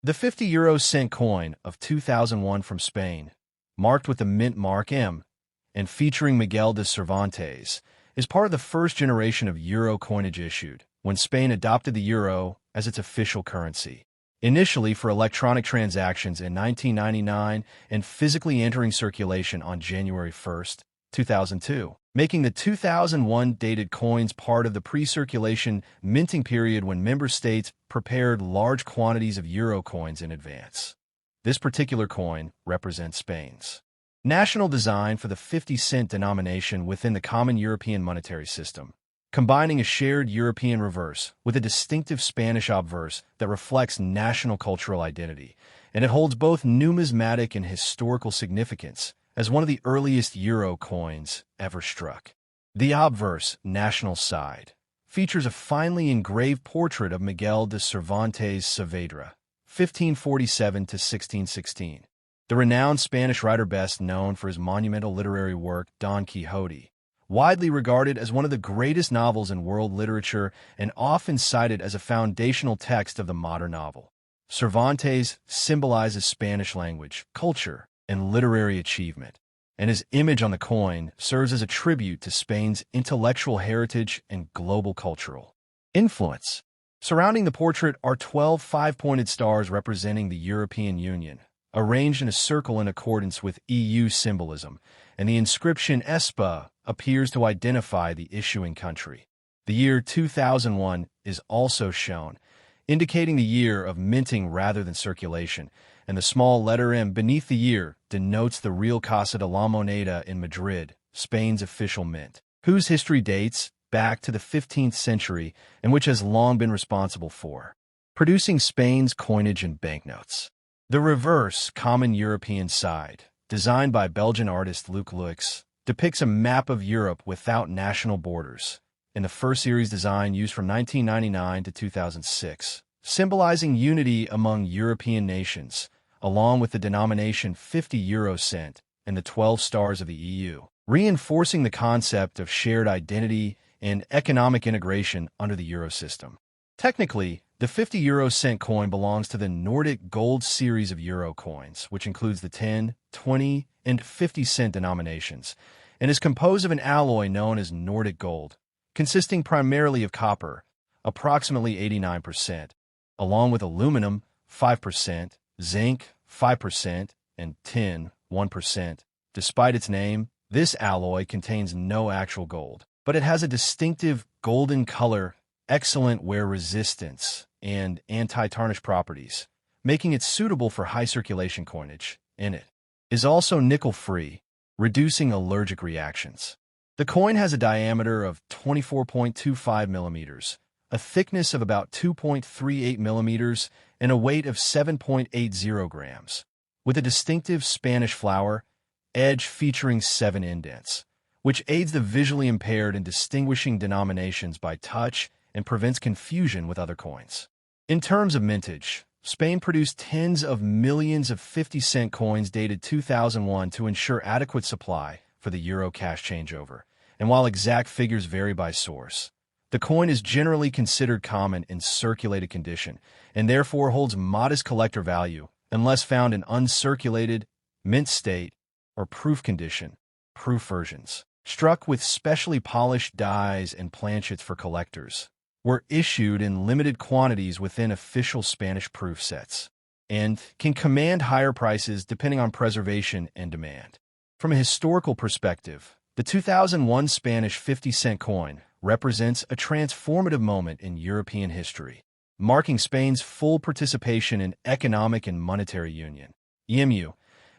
The 50 cent coin of 2001 from Spain, marked with the mint mark M, and featuring Miguel de Cervantes, is part of the first generation of euro coinage issued when Spain adopted the euro as its official currency. Initially for electronic transactions in 1999 and physically entering circulation on January 1, 2002, making the 2001 dated coins part of the pre-circulation minting period when member states prepared large quantities of euro coins in advance. This particular coin represents Spain's national design for the 50-cent denomination within the common European monetary system, combining a shared European reverse with a distinctive Spanish obverse that reflects national cultural identity, and it holds both numismatic and historical significance as one of the earliest euro coins ever struck. The obverse, national side, features a finely engraved portrait of Miguel de Cervantes Saavedra, 1547–1616, the renowned Spanish writer best known for his monumental literary work Don Quixote, widely regarded as one of the greatest novels in world literature and often cited as a foundational text of the modern novel. Cervantes symbolizes Spanish language, culture, and literary achievement, and his image on the coin serves as a tribute to Spain's intellectual heritage and global cultural influence. Surrounding the portrait are 12 five-pointed stars representing the European Union, arranged in a circle in accordance with EU symbolism, and the inscription ESPA appears to identify the issuing country. The year 2001 is also shown, indicating the year of minting rather than circulation, and the small letter M beneath the year denotes the Real Casa de la Moneda in Madrid, Spain's official mint, whose history dates back to the 15th century and which has long been responsible for producing Spain's coinage and banknotes. The reverse, common European side, designed by Belgian artist Luc Lux, depicts a map of Europe without national borders, in the first series design used from 1999 to 2006, symbolizing unity among European nations, along with the denomination 50 euro cent and the 12 stars of the EU, reinforcing the concept of shared identity and economic integration under the euro system. Technically, the 50 euro cent coin belongs to the Nordic Gold series of euro coins, which includes the 10, 20, and 50 cent denominations, and is composed of an alloy known as Nordic Gold, consisting primarily of copper, approximately 89%, along with aluminum, 5%, zinc, 5%, and tin, 1%. Despite its name, this alloy contains no actual gold, but it has a distinctive golden color, excellent wear resistance, and anti-tarnish properties, making it suitable for high circulation coinage. In it is also nickel-free, reducing allergic reactions. The coin has a diameter of 24.25 millimeters, a thickness of about 2.38 millimeters, and a weight of 7.80 grams, with a distinctive Spanish flower edge featuring 7 indents, which aids the visually impaired in distinguishing denominations by touch and prevents confusion with other coins. In terms of mintage, Spain produced tens of millions of 50-cent coins dated 2001 to ensure adequate supply for the euro cash changeover, and while exact figures vary by source, the coin is generally considered common in circulated condition and therefore holds modest collector value unless found in uncirculated, mint state, or proof condition, proof versions, struck with specially polished dies and planchets for collectors, were issued in limited quantities within official Spanish proof sets, and can command higher prices depending on preservation and demand. From a historical perspective, the 2001 Spanish 50-cent coin represents a transformative moment in European history, marking Spain's full participation in economic and monetary union, EMU,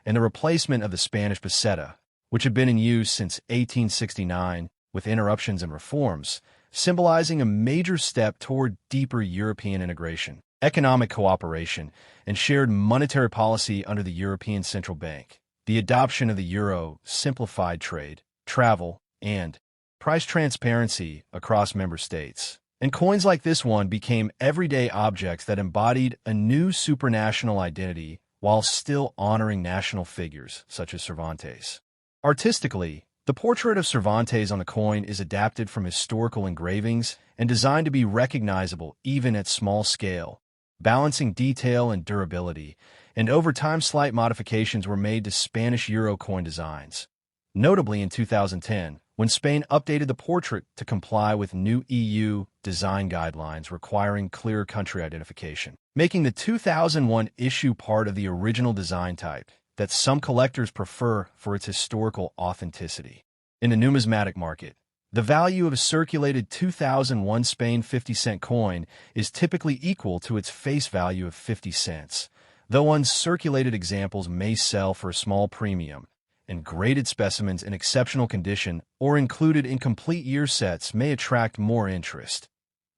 and the replacement of the Spanish peseta, which had been in use since 1869 with interruptions and reforms, symbolizing a major step toward deeper European integration, economic cooperation, and shared monetary policy under the European Central Bank. The adoption of the euro simplified trade, travel, and price transparency across member states. And coins like this one became everyday objects that embodied a new supranational identity while still honoring national figures such as Cervantes. Artistically, the portrait of Cervantes on the coin is adapted from historical engravings and designed to be recognizable even at small scale, balancing detail and durability, and over time slight modifications were made to Spanish euro coin designs. Notably in 2010, when Spain updated the portrait to comply with new EU design guidelines requiring clear country identification, making the 2001 issue part of the original design type that some collectors prefer for its historical authenticity. In the numismatic market, the value of a circulated 2001 Spain 50-cent coin is typically equal to its face value of 50 cents, though uncirculated examples may sell for a small premium, and graded specimens in exceptional condition or included in complete year sets may attract more interest.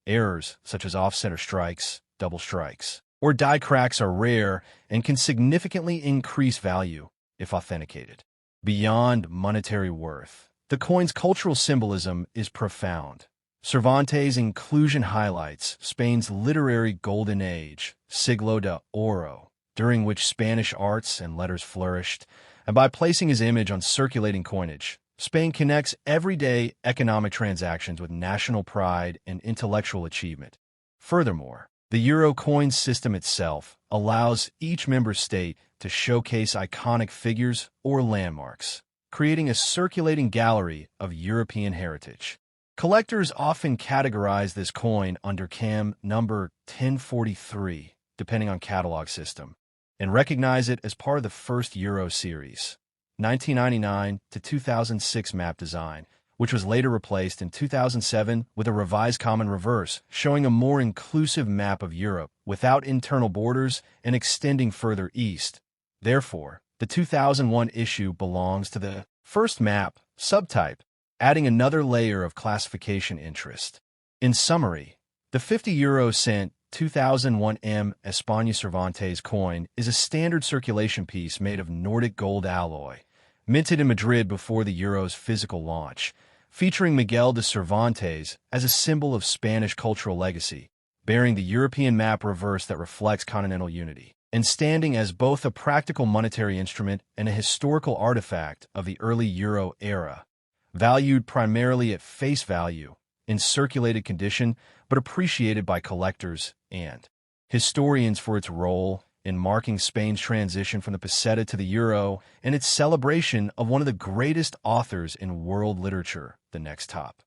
Errors, such as off-center strikes, double strikes, or die cracks are rare and can significantly increase value if authenticated. Beyond monetary worth, the coin's cultural symbolism is profound. Cervantes' inclusion highlights Spain's literary golden age, Siglo de Oro, during which Spanish arts and letters flourished, and by placing his image on circulating coinage, Spain connects everyday economic transactions with national pride and intellectual achievement. Furthermore, the euro coin system itself allows each member state to showcase iconic figures or landmarks, creating a circulating gallery of European heritage. Collectors often categorize this coin under CAM number 1043, depending on catalog system, and recognize it as part of the first Euro series, 1999 to 2006 map design, which was later replaced in 2007 with a revised common reverse, showing a more inclusive map of Europe without internal borders and extending further east. Therefore, the 2001 issue belongs to the first map subtype, adding another layer of classification interest. In summary, the 50 euro cent 2001 M España Cervantes coin is a standard circulation piece made of Nordic gold alloy, minted in Madrid before the euro's physical launch, featuring Miguel de Cervantes as a symbol of Spanish cultural legacy, bearing the European map reverse that reflects continental unity, and standing as both a practical monetary instrument and a historical artifact of the early Euro era, valued primarily at face value, in circulated condition, but appreciated by collectors and historians for its role in marking Spain's transition from the peseta to the euro and its celebration of one of the greatest authors in world literature, the next top.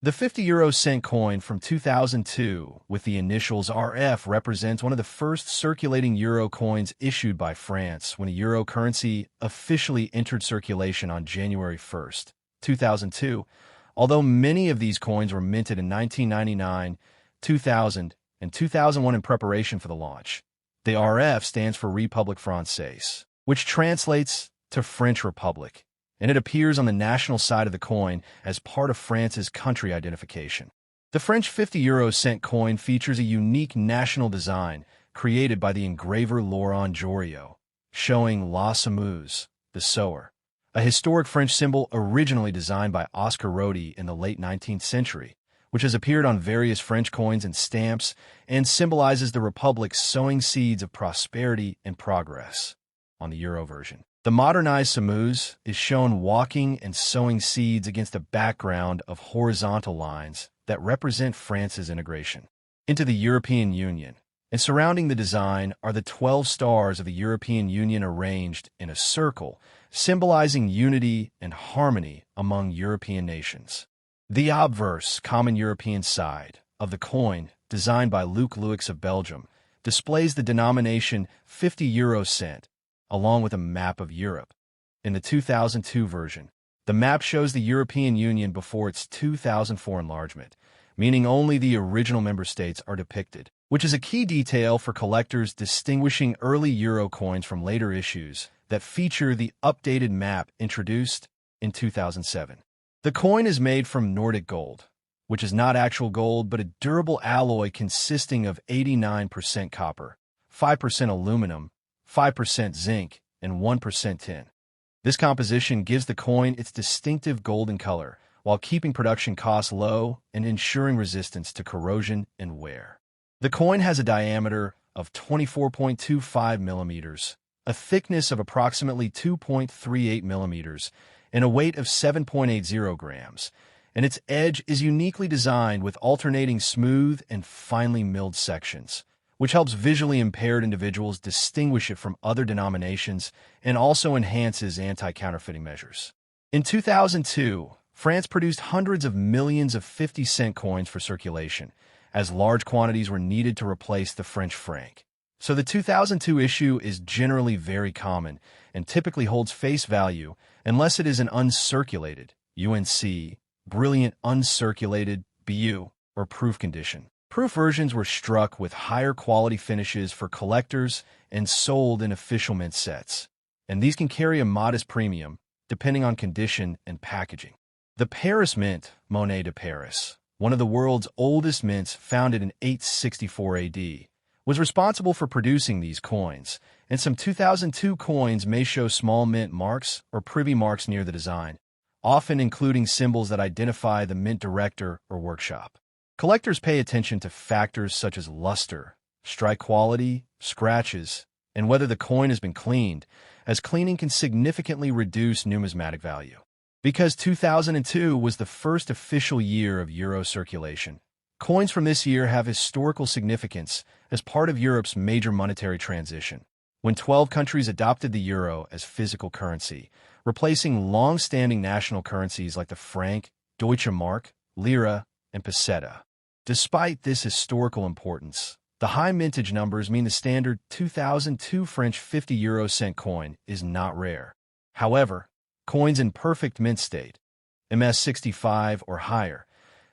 The 50 euro cent coin from 2002 with the initials RF represents one of the first circulating euro coins issued by France when a euro currency officially entered circulation on January 1st, 2002, although many of these coins were minted in 1999, 2000, and 2001 in preparation for the launch. The RF stands for République Française, which translates to French Republic, and it appears on the national side of the coin as part of France's country identification. The French 50 euro cent coin features a unique national design created by the engraver Laurent Joriot, showing La Semeuse, the sower, a historic French symbol originally designed by Oscar Rodi in the late 19th century, which has appeared on various French coins and stamps and symbolizes the Republic's sowing seeds of prosperity and progress. On the Euro version, the modernized Semeuse is shown walking and sowing seeds against a background of horizontal lines that represent France's integration into the European Union, and surrounding the design are the 12 stars of the European Union arranged in a circle, symbolizing unity and harmony among European nations. The obverse, common European side, of the coin, designed by Luc Louix of Belgium, displays the denomination 50 euro cent, along with a map of Europe. In the 2002 version, the map shows the European Union before its 2004 enlargement, meaning only the original member states are depicted, which is a key detail for collectors distinguishing early euro coins from later issues that feature the updated map introduced in 2007. The coin is made from Nordic gold, which is not actual gold but a durable alloy consisting of 89% copper, 5% aluminum, 5% zinc, and 1% tin. This composition gives the coin its distinctive golden color while keeping production costs low and ensuring resistance to corrosion and wear. The coin has a diameter of 24.25 millimeters, a thickness of approximately 2.38 millimeters, and a weight of 7.80 grams, and its edge is uniquely designed with alternating smooth and finely milled sections, which helps visually impaired individuals distinguish it from other denominations and also enhances anti-counterfeiting measures. In 2002, France produced hundreds of millions of 50-cent coins for circulation, as large quantities were needed to replace the French franc. So the 2002 issue is generally very common and typically holds face value unless it is an uncirculated UNC, brilliant uncirculated BU, or proof condition. Proof versions were struck with higher quality finishes for collectors and sold in official mint sets, and these can carry a modest premium depending on condition and packaging. The Paris Mint, Monnaie de Paris, one of the world's oldest mints founded in 864 AD, was responsible for producing these coins, and some 2002 coins may show small mint marks or privy marks near the design, often including symbols that identify the mint director or workshop. Collectors pay attention to factors such as luster, strike quality, scratches, and whether the coin has been cleaned, as cleaning can significantly reduce numismatic value. Because 2002 was the first official year of euro circulation, coins from this year have historical significance as part of Europe's major monetary transition, when 12 countries adopted the euro as physical currency, replacing long-standing national currencies like the franc, Deutsche Mark, lira, and peseta. Despite this historical importance, the high mintage numbers mean the standard 2002 French 50 euro cent coin is not rare. However, coins in perfect mint state, MS65 or higher,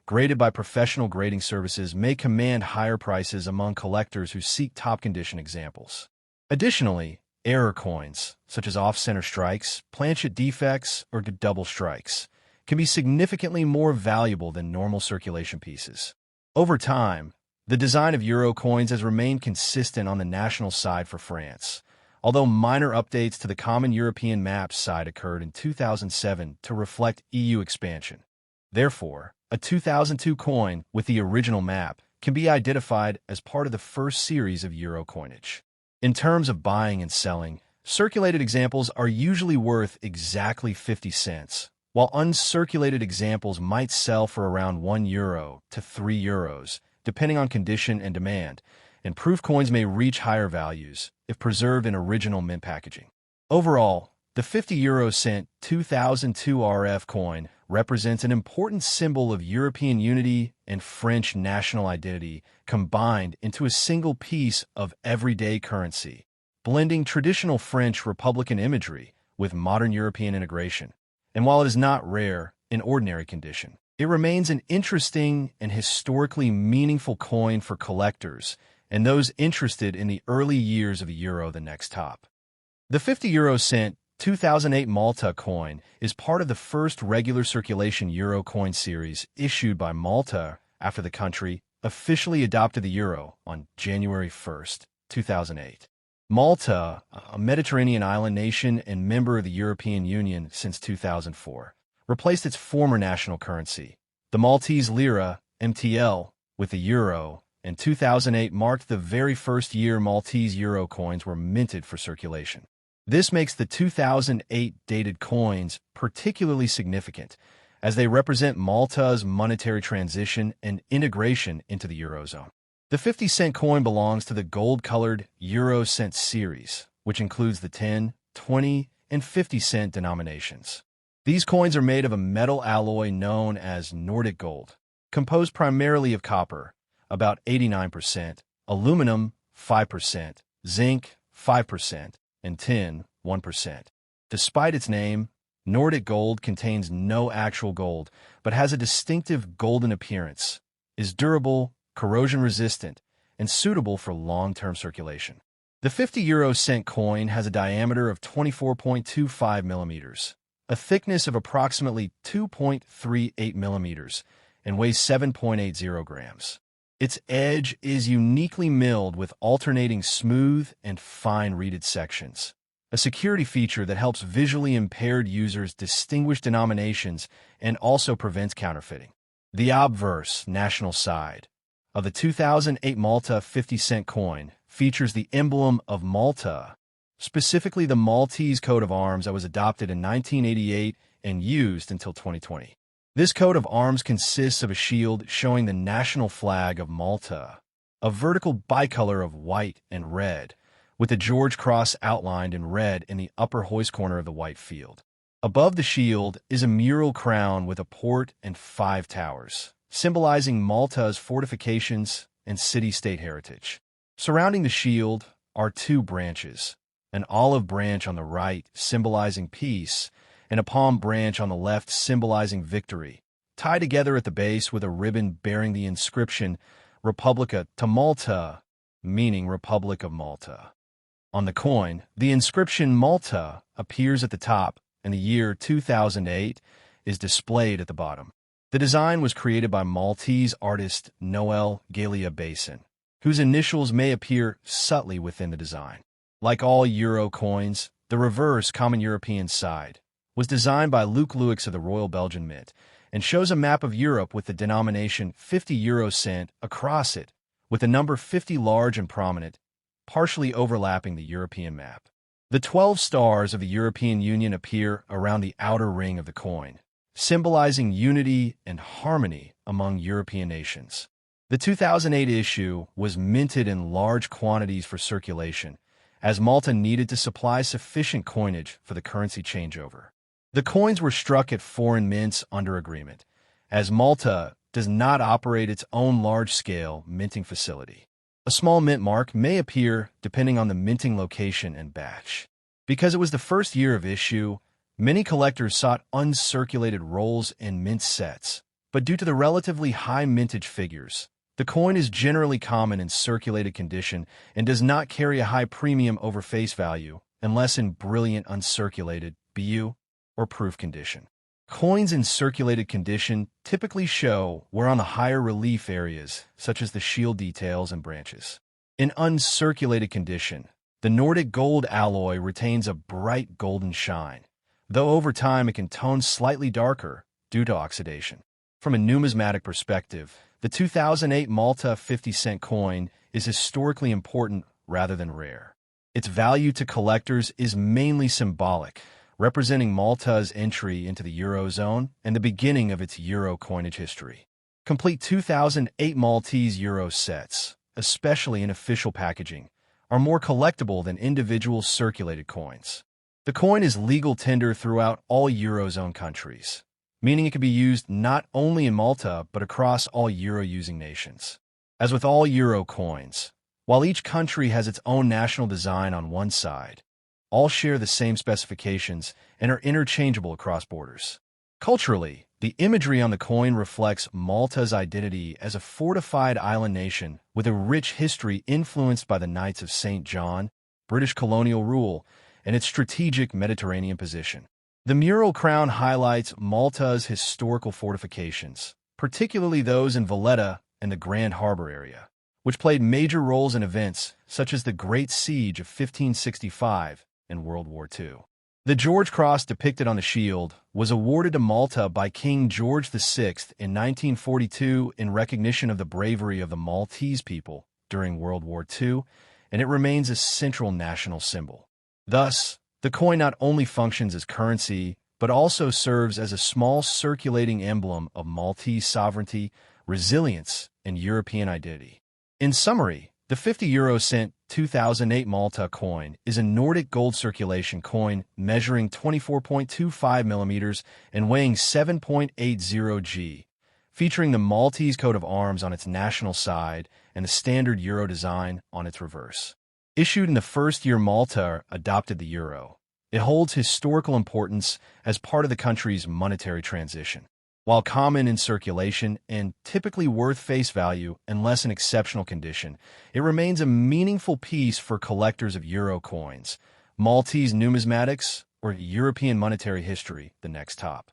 graded by professional grading services, may command higher prices among collectors who seek top-condition examples. Additionally, error coins, such as off-center strikes, planchet defects, or double strikes, can be significantly more valuable than normal circulation pieces. Over time, the design of euro coins has remained consistent on the national side for France, although minor updates to the common European maps side occurred in 2007 to reflect EU expansion. Therefore, a 2002 coin with the original map can be identified as part of the first series of euro coinage. In terms of buying and selling, circulated examples are usually worth exactly 50 cents, while uncirculated examples might sell for around €1 to €3, depending on condition and demand, and proof coins may reach higher values if preserved in original mint packaging. Overall, the 50 euro cent 2002 RF coin represents an important symbol of European unity and French national identity combined into a single piece of everyday currency, blending traditional French Republican imagery with modern European integration. And while it is not rare in ordinary condition, it remains an interesting and historically meaningful coin for collectors and those interested in the early years of the euro the next top. The 50 euro cent 2008 Malta coin is part of the first regular circulation euro coin series issued by Malta after the country officially adopted the euro on January 1, 2008. Malta, a Mediterranean island nation and member of the European Union since 2004, replaced its former national currency, the Maltese lira, MTL, with the euro, and 2008 marked the very first year Maltese euro coins were minted for circulation. This makes the 2008 dated coins particularly significant, as they represent Malta's monetary transition and integration into the Eurozone. The 50-cent coin belongs to the gold-colored Euro cent series, which includes the 10, 20, and 50-cent denominations. These coins are made of a metal alloy known as Nordic gold, composed primarily of copper, about 89%, aluminum, 5%, zinc, 5%, and tin, 1%. Despite its name, Nordic gold contains no actual gold, but has a distinctive golden appearance, is durable, corrosion-resistant, and suitable for long-term circulation. The 50 euro cent coin has a diameter of 24.25 millimeters, a thickness of approximately 2.38 millimeters, and weighs 7.80 grams. Its edge is uniquely milled with alternating smooth and fine reeded sections, a security feature that helps visually impaired users distinguish denominations and also prevents counterfeiting. The obverse, national side, of the 2008 Malta 50-cent coin features the emblem of Malta, specifically the Maltese coat of arms that was adopted in 1988 and used until 2020. This coat of arms consists of a shield showing the national flag of Malta, a vertical bicolor of white and red, with the George Cross outlined in red in the upper hoist corner of the white field. Above the shield is a mural crown with a port and 5 towers, symbolizing Malta's fortifications and city-state heritage. Surrounding the shield are 2 branches, an olive branch on the right symbolizing peace, and a palm branch on the left symbolizing victory, tied together at the base with a ribbon bearing the inscription Republica to Malta, meaning Republic of Malta. On the coin, the inscription Malta appears at the top, and the year 2008 is displayed at the bottom. The design was created by Maltese artist Noel Galia Basin, whose initials may appear subtly within the design. Like all euro coins, the reverse common European side was designed by Luc Louix of the Royal Belgian Mint and shows a map of Europe with the denomination 50 euro cent across it, with the number 50 large and prominent, partially overlapping the European map. The 12 stars of the European Union appear around the outer ring of the coin, symbolizing unity and harmony among European nations. The 2008 issue was minted in large quantities for circulation, as Malta needed to supply sufficient coinage for the currency changeover. The coins were struck at foreign mints under agreement, as Malta does not operate its own large-scale minting facility. A small mint mark may appear depending on the minting location and batch. Because it was the first year of issue, many collectors sought uncirculated rolls and mint sets, but due to the relatively high mintage figures, the coin is generally common in circulated condition and does not carry a high premium over face value unless in brilliant uncirculated BU or proof condition. Coins in circulated condition typically show wear on the higher relief areas, such as the shield details and branches. In uncirculated condition, the Nordic gold alloy retains a bright golden shine, though over time it can tone slightly darker due to oxidation. From a numismatic perspective, the 2008 Malta 50-cent coin is historically important rather than rare. Its value to collectors is mainly symbolic, representing Malta's entry into the Eurozone and the beginning of its euro coinage history. Complete 2008 Maltese euro sets, especially in official packaging, are more collectible than individual circulated coins. The coin is legal tender throughout all Eurozone countries, meaning it can be used not only in Malta but across all euro-using nations. As with all euro coins, while each country has its own national design on one side, all share the same specifications and are interchangeable across borders. Culturally, the imagery on the coin reflects Malta's identity as a fortified island nation with a rich history influenced by the Knights of St. John, British colonial rule, and its strategic Mediterranean position. The mural crown highlights Malta's historical fortifications, particularly those in Valletta and the Grand Harbor area, which played major roles in events such as the Great Siege of 1565 and World War II. The George Cross depicted on the shield was awarded to Malta by King George VI in 1942 in recognition of the bravery of the Maltese people during World War II, and it remains a central national symbol. Thus, the coin not only functions as currency, but also serves as a small circulating emblem of Maltese sovereignty, resilience, and European identity. In summary, the 50 euro cent 2008 Malta coin is a Nordic gold circulation coin measuring 24.25 millimeters and weighing 7.80 g, featuring the Maltese coat of arms on its national side and the standard euro design on its reverse. Issued in the first year Malta adopted the euro, it holds historical importance as part of the country's monetary transition. While common in circulation and typically worth face value unless in exceptional condition, it remains a meaningful piece for collectors of euro coins, Maltese numismatics, or European monetary history, the next top.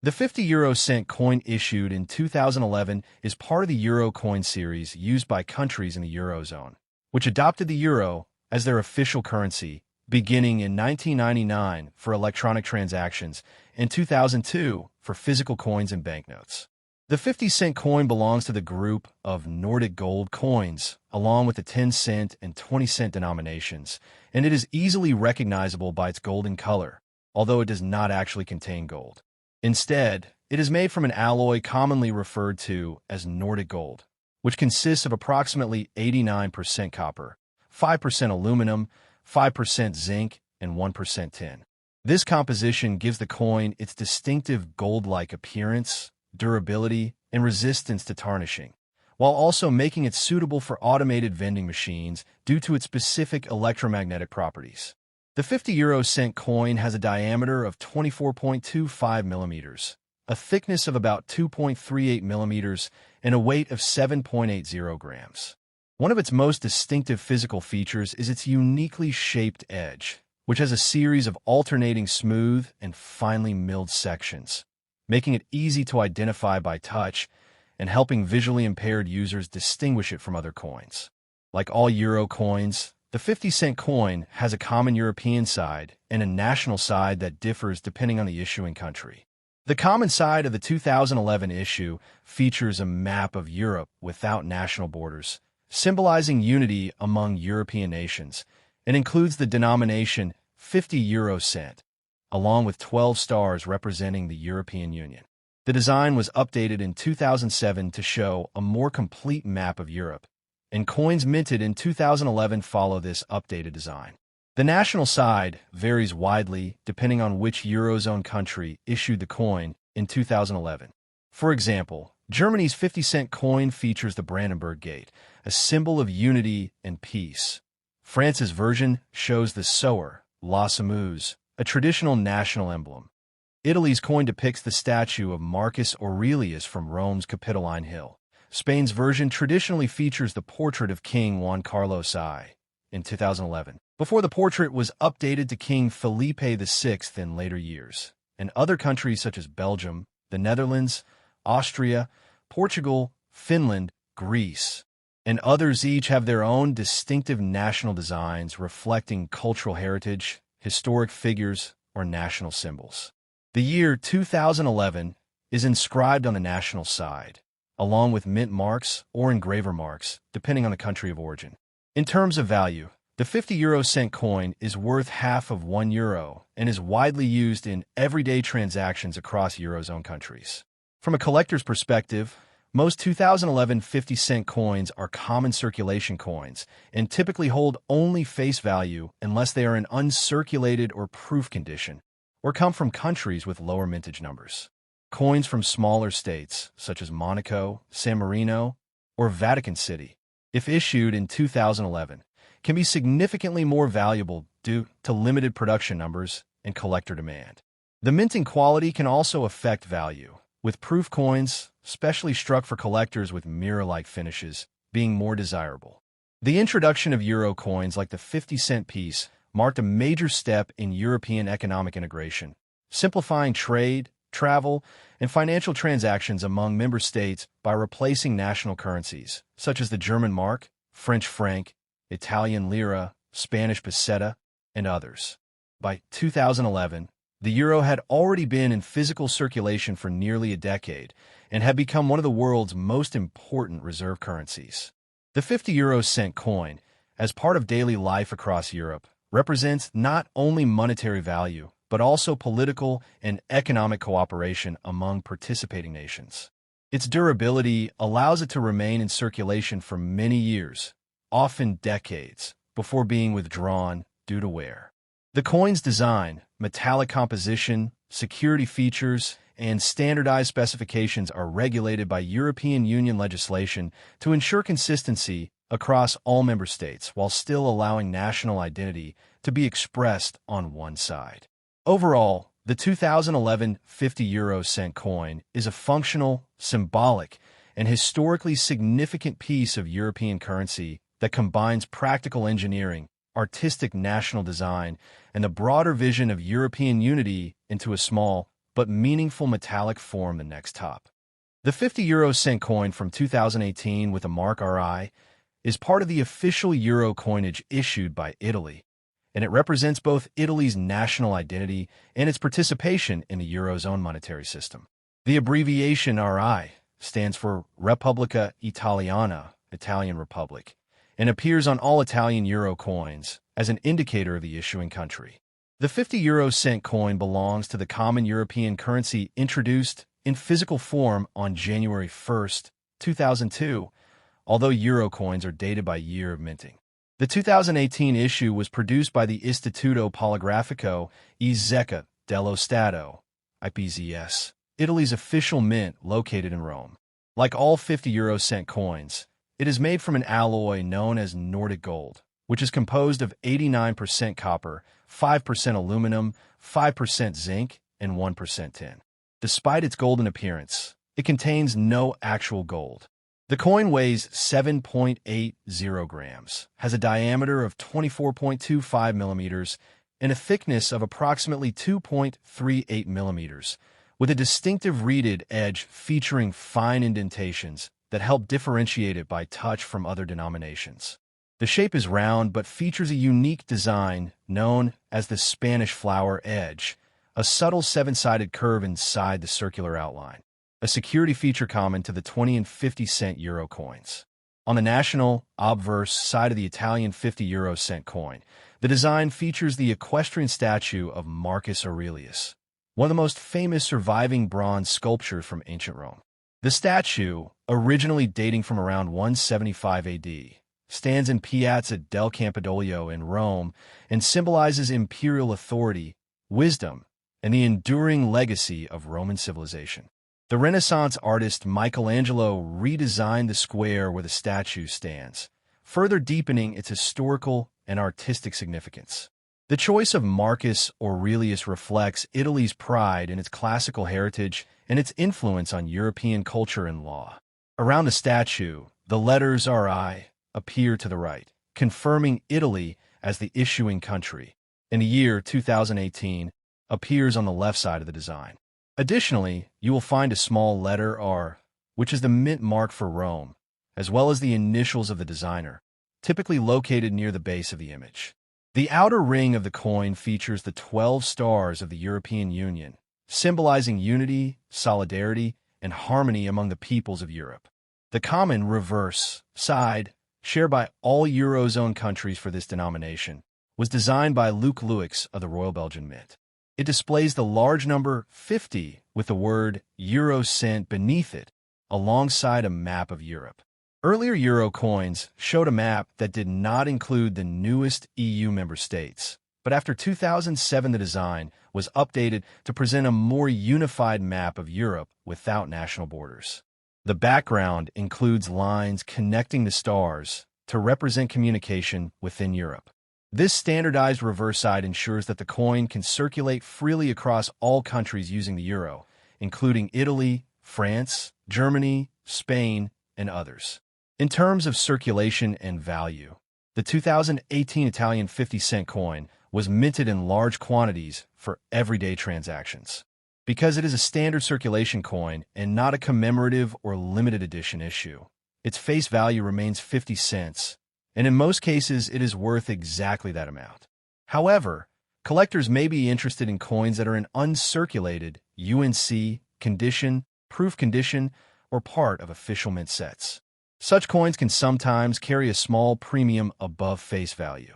The 50 euro cent coin issued in 2011 is part of the euro coin series used by countries in the Eurozone, which adopted the euro as their official currency beginning in 1999 for electronic transactions and 2002 for physical coins and banknotes. The 50-cent coin belongs to the group of Nordic gold coins, along with the 10-cent and 20-cent denominations, and it is easily recognizable by its golden color, although it does not actually contain gold. Instead, it is made from an alloy commonly referred to as Nordic gold, which consists of approximately 89% copper, 5% aluminum, 5% zinc, and 1% tin. This composition gives the coin its distinctive gold-like appearance, durability, and resistance to tarnishing, while also making it suitable for automated vending machines due to its specific electromagnetic properties. The 50-euro-cent coin has a diameter of 24.25 millimeters, a thickness of about 2.38 millimeters, and a weight of 7.80 grams. One of its most distinctive physical features is its uniquely shaped edge, which has a series of alternating smooth and finely milled sections, making it easy to identify by touch and helping visually impaired users distinguish it from other coins. Like all euro coins, the 50-cent coin has a common European side and a national side that differs depending on the issuing country. The common side of the 2011 issue features a map of Europe without national borders, symbolizing unity among European nations, and includes the denomination 50 euro cent, along with 12 stars representing the European Union. The design was updated in 2007 to show a more complete map of Europe, and coins minted in 2011 follow this updated design. The national side varies widely depending on which Eurozone country issued the coin in 2011. For example, Germany's 50-cent coin features the Brandenburg Gate, a symbol of unity and peace. France's version shows the Sower, La Semeuse, a traditional national emblem. Italy's coin depicts the statue of Marcus Aurelius from Rome's Capitoline Hill. Spain's version traditionally features the portrait of King Juan Carlos I in 2011, before the portrait was updated to King Felipe VI in later years. And other countries such as Belgium, the Netherlands, Austria, Portugal, Finland, Greece, and others each have their own distinctive national designs reflecting cultural heritage, historic figures, or national symbols. The year 2011 is inscribed on the national side, along with mint marks or engraver marks, depending on the country of origin. In terms of value, the 50-euro-cent coin is worth half of €1 and is widely used in everyday transactions across Eurozone countries. From a collector's perspective, most 2011 50-cent coins are common circulation coins and typically hold only face value unless they are in uncirculated or proof condition, or come from countries with lower mintage numbers. Coins from smaller states, such as Monaco, San Marino, or Vatican City, if issued in 2011, can be significantly more valuable due to limited production numbers and collector demand. The minting quality can also affect value, with proof coins, specially struck for collectors with mirror-like finishes, being more desirable. The introduction of euro coins like the 50-cent piece marked a major step in European economic integration, simplifying trade, travel, and financial transactions among member states by replacing national currencies, such as the German mark, French franc, Italian lira, Spanish peseta, and others. By 2011, the euro had already been in physical circulation for nearly a decade and had become one of the world's most important reserve currencies. The 50-euro-cent coin, as part of daily life across Europe, represents not only monetary value, but also political and economic cooperation among participating nations. Its durability allows it to remain in circulation for many years, often decades, before being withdrawn due to wear. The coin's design, metallic composition, security features, and standardized specifications are regulated by European Union legislation to ensure consistency across all member states while still allowing national identity to be expressed on one side. Overall, the 2011 50-euro-cent coin is a functional, symbolic, and historically significant piece of European currency that combines practical engineering, artistic national design, and the broader vision of European unity into a small but meaningful metallic form the next top. The 50-euro-cent coin from 2018 with a mark RI is part of the official euro coinage issued by Italy, and it represents both Italy's national identity and its participation in the Eurozone monetary system. The abbreviation RI stands for Repubblica Italiana, Italian Republic, and appears on all Italian euro coins as an indicator of the issuing country. The 50-euro-cent coin belongs to the common European currency introduced in physical form on January 1, 2002, although euro coins are dated by year of minting. The 2018 issue was produced by the Istituto Poligrafico e Zecca dello Stato, IPZS, Italy's official mint located in Rome. Like all 50 euro cent coins, it is made from an alloy known as Nordic gold, which is composed of 89% copper, 5% aluminum, 5% zinc, and 1% tin. Despite its golden appearance, it contains no actual gold. The coin weighs 7.80 grams, has a diameter of 24.25 millimeters, and a thickness of approximately 2.38 millimeters, with a distinctive reeded edge featuring fine indentations that help differentiate it by touch from other denominations. The shape is round but features a unique design known as the Spanish flower edge, a subtle seven-sided curve inside the circular outline, a security feature common to the 20 and 50 cent euro coins. On the national, obverse side of the Italian 50 euro cent coin, the design features the equestrian statue of Marcus Aurelius, one of the most famous surviving bronze sculptures from ancient Rome. The statue, originally dating from around 175 AD, stands in Piazza del Campidoglio in Rome and symbolizes imperial authority, wisdom, and the enduring legacy of Roman civilization. The Renaissance artist Michelangelo redesigned the square where the statue stands, further deepening its historical and artistic significance. The choice of Marcus Aurelius reflects Italy's pride in its classical heritage and its influence on European culture and law. Around the statue, the letters RI appear to the right, confirming Italy as the issuing country, and the year 2018 appears on the left side of the design. Additionally, you will find a small letter R, which is the mint mark for Rome, as well as the initials of the designer, typically located near the base of the image. The outer ring of the coin features the 12 stars of the European Union, symbolizing unity, solidarity, and harmony among the peoples of Europe. The common reverse side, shared by all Eurozone countries for this denomination, was designed by Luc Louix of the Royal Belgian Mint. It displays the large number 50 with the word euro cent beneath it, alongside a map of Europe. Earlier euro coins showed a map that did not include the newest EU member states, but after 2007 the design was updated to present a more unified map of Europe without national borders. The background includes lines connecting the stars to represent communication within Europe. This standardized reverse side ensures that the coin can circulate freely across all countries using the euro, including Italy, France, Germany, Spain, and others. In terms of circulation and value, the 2018 Italian 50-cent coin was minted in large quantities for everyday transactions. Because it is a standard circulation coin and not a commemorative or limited edition issue, its face value remains 50 cents, and in most cases it is worth exactly that amount. However, collectors may be interested in coins that are in uncirculated UNC condition, proof condition, or part of official mint sets. Such coins can sometimes carry a small premium above face value,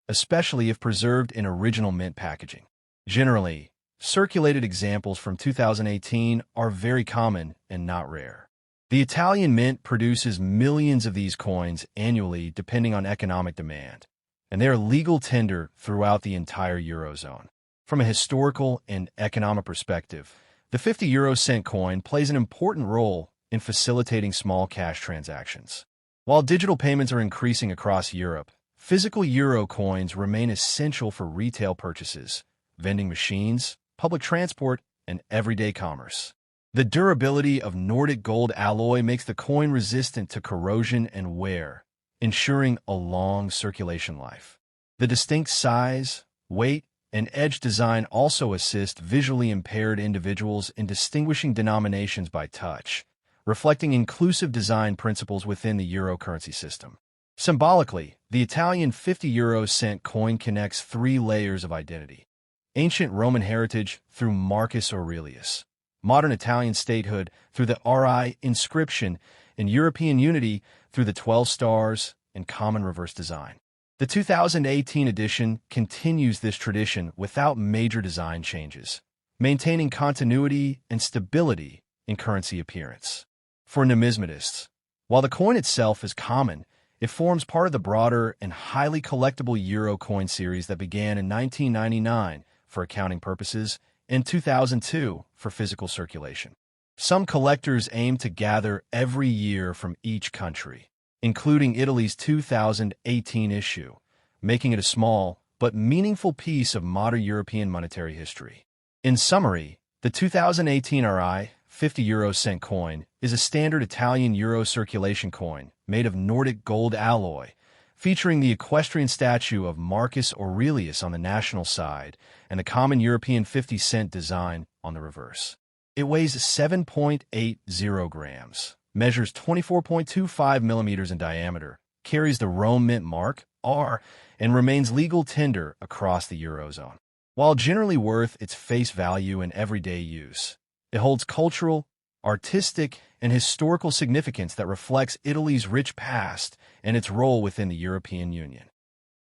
especially if preserved in original mint packaging. Generally, circulated examples from 2018 are very common and not rare. The Italian Mint produces millions of these coins annually depending on economic demand, and they are legal tender throughout the entire Eurozone. From a historical and economic perspective, the 50 euro cent coin plays an important role in facilitating small cash transactions. While digital payments are increasing across Europe, physical euro coins remain essential for retail purchases, vending machines, public transport, and everyday commerce. The durability of Nordic gold alloy makes the coin resistant to corrosion and wear, ensuring a long circulation life. The distinct size, weight, and edge design also assist visually impaired individuals in distinguishing denominations by touch, reflecting inclusive design principles within the euro currency system. Symbolically, the Italian 50 euro cent coin connects three layers of identity: ancient Roman heritage through Marcus Aurelius, modern Italian statehood through the RI inscription, and European unity through the 12 stars and common reverse design. The 2018 edition continues this tradition without major design changes, maintaining continuity and stability in currency appearance. For numismatists, While the coin itself is common, it forms part of the broader and highly collectible euro coin series that began in 1999 for accounting purposes and 2002 for physical circulation. Some collectors aim to gather every year from each country, including Italy's 2018 issue, making it a small but meaningful piece of modern European monetary history. In summary, the 2018 RI 50 euro cent coin is a standard Italian euro circulation coin made of Nordic gold alloy, featuring the equestrian statue of Marcus Aurelius on the national side and the common European 50-cent design on the reverse. It weighs 7.80 grams, measures 24.25 millimeters in diameter, carries the Rome Mint mark, R, and remains legal tender across the Eurozone. While generally worth its face value in everyday use, it holds cultural, artistic, and historical significance that reflects Italy's rich past and its role within the European Union.